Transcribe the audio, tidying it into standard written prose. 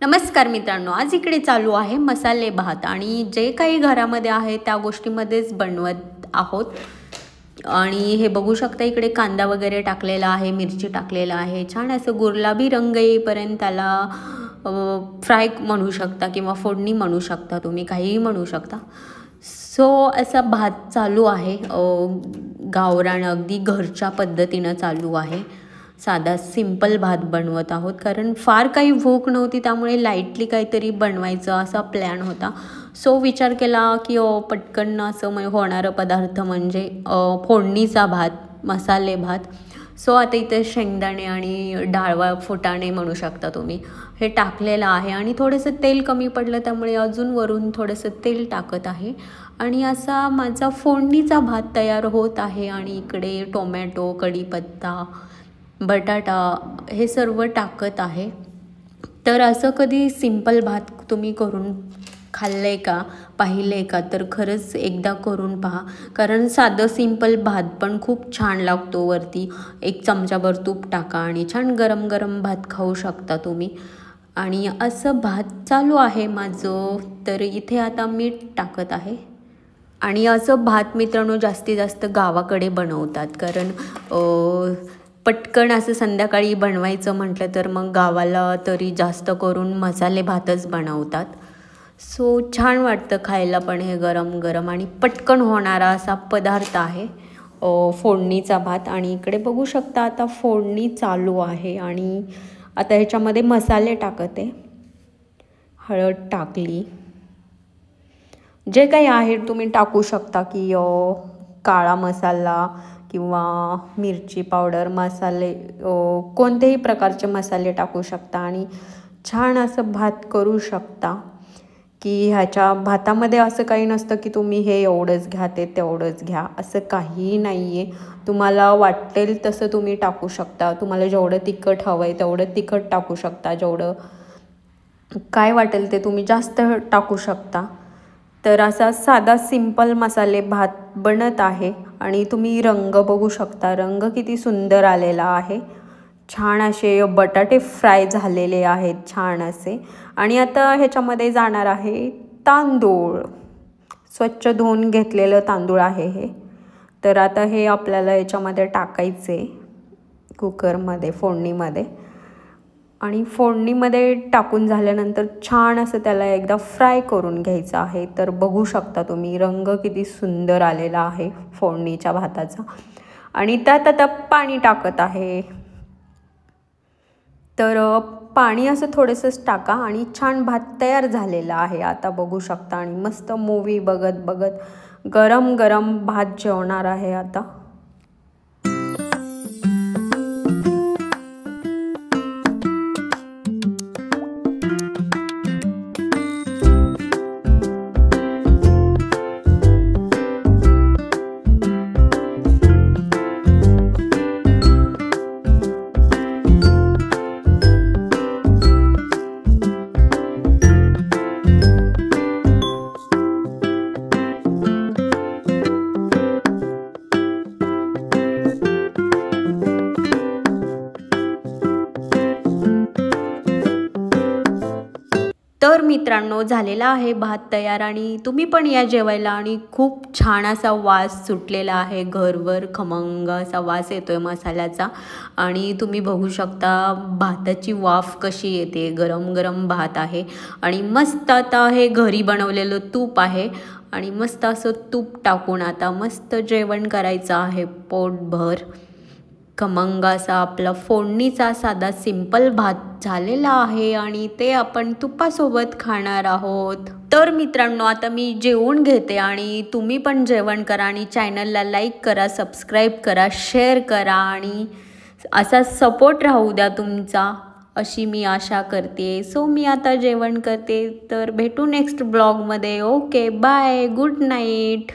नमस्कार मित्रांनो, आज इकडे चालू आहे मसाले भात आणि जे काही घरामध्ये आहे त्या गोष्टीमध्येच बनवत आहोत। आणि हे बघू शकता, इकडे कांदा वगैरे टाकलेला आहे, मिरची टाकलेला आहे, छान असं गुलाबी रंग येईपर्यंत त्याला फ्राय म्हणू शकता किंवा फोडणी म्हणू शकता, तुम्ही काहीही म्हणू शकता। सो असा भात चालू आहे, गावरान अगदी घरच्या पद्धतीनं चालू आहे। साधा सिंपल भात बनवत आहोत, कारण फार काही भूक नव्हती, त्यामुळे लाईटली काहीतरी बनवायचं असा प्लॅन होता। सो विचार केला की पटकन असं होणारं पदार्थ म्हणजे फोडणीचा भात, मसाले भात। सो आता इथे शेंगदाणे आणि डाळवा फुटाणे म्हणू शकता तुम्ही, हे टाकलेलं आहे आणि थोडंसं तेल कमी पडलं, त्यामुळे अजून वरून थोडंसं तेल टाकत आहे आणि असा माझा फोडणीचा भात तयार होत आहे। आणि इकडे टोमॅटो, कढीपत्ता, बटाटा हे सर्व टाकत आहे। तर असं कधी सिंपल भात तुम्ही करून खाल्ले का, पाहिले का, तर खरंच एकदा करून पहा, कारण साधं सिंपल भात पण खूप छान लागतो। वरती एक चमचाभर तूप टाका आणि छान गरम गरम भात खाऊ शकता तुम्ही। आणि असं भात चालू आहे माझं, तर इथे आता मीठ टाकत आहे। आणि असं भात मित्रांनो जास्तीत जास्त गावाकडे बनवतात, कारण पटकन असं संध्याकाळी बनवायचं म्हटलं तर मग गावाला तरी जास्त करून मसाले भातच बनवतात। सो छान वाटतं खायला पण, हे गरम गरम आणि पटकन होणारा असा पदार्थ आहे फोडणीचा भात। आणि इकडे बघू शकता आता फोडणी चालू आहे आणि आता ह्याच्यामध्ये मसाले टाकत आहे। हळद टाकली, जे काही आहे तुम्ही टाकू शकता, की काळा मसाला किंवा मिरची पावडर, मसाले कोणतेही प्रकारचे मसाले टाकू शकता आणि छान असं भात करू शकता। की ह्याच्या भातामध्ये असं काही नसतं की तुम्ही हे एवढंच घ्या, ते तेवढंच घ्या, असं काहीही नाही आहे। तुम्हाला वाटेल तसं तुम्ही टाकू शकता, तुम्हाला जेवढं तिखट हवं आहे तेवढं तिखट टाकू शकता, जेवढं काय वाटेल ते तुम्ही जास्त टाकू शकता। तर असा साधा सिंपल मसाले भात बनत आहे आणि तुम्ही रंग बघू शकता, रंग किती सुंदर आलेला आहे। छान असे बटाटे फ्राय झालेले आहेत, छान असे। आणि आता ह्याच्यामध्ये जाणार आहे तांदूळ, स्वच्छ धुवून घेतलेलं तांदूळ आहे हे। तर आता हे आपल्याला ह्याच्यामध्ये टाकायचे कुकरमध्ये, फोडणीमध्ये। आणि फोडणीमध्ये टाकून झाल्यानंतर छान असं त्याला एकदा फ्राय करून घ्यायचं आहे। तर बघू शकता तुम्ही रंग किती सुंदर आलेला आहे फोडणीच्या भाताचा। आणि त्यात आता पाणी टाकत आहे, तर पाणी असं थोडंसंच टाका आणि छान भात तयार झालेला आहे आता बघू शकता। आणि मस्त मूवी बघत बघत गरम गरम भात जेवणार आहे आता। तर मित्रांनो झालेला आहे भात तयार आणि तुम्ही पण या जेवायला। आणि खूप छान असा वास सुटलेला आहे, घरभर खमंग असा वास येतोय मसाल्याचा। आणि तुम्ही बघू शकता भाताची वाफ कशी येते, गरम गरम भात आहे आणि मस्त आता हे घरी बनवलेलं तूप आहे आणि मस्त असं तूप टाकून आता मस्त जेवण करायचं आहे पोटभर। खमंग असा आपला फोडणीचा साधा सिंपल भात झालेला आहे आणि ते आपण तुपासोबत खाणार आहोत। तर मित्रांनो आता मी जेवून घेते आणि तुम्ही पण जेवण करा आणि चॅनलला लाईक करा, सबस्क्राईब करा, शेअर करा आणि असा सपोर्ट राहू द्या तुमचा, अशी मी आशा करते। सो मी आता जेवण करते, तर भेटू नेक्स्ट ब्लॉगमध्ये। Okay bye, good night.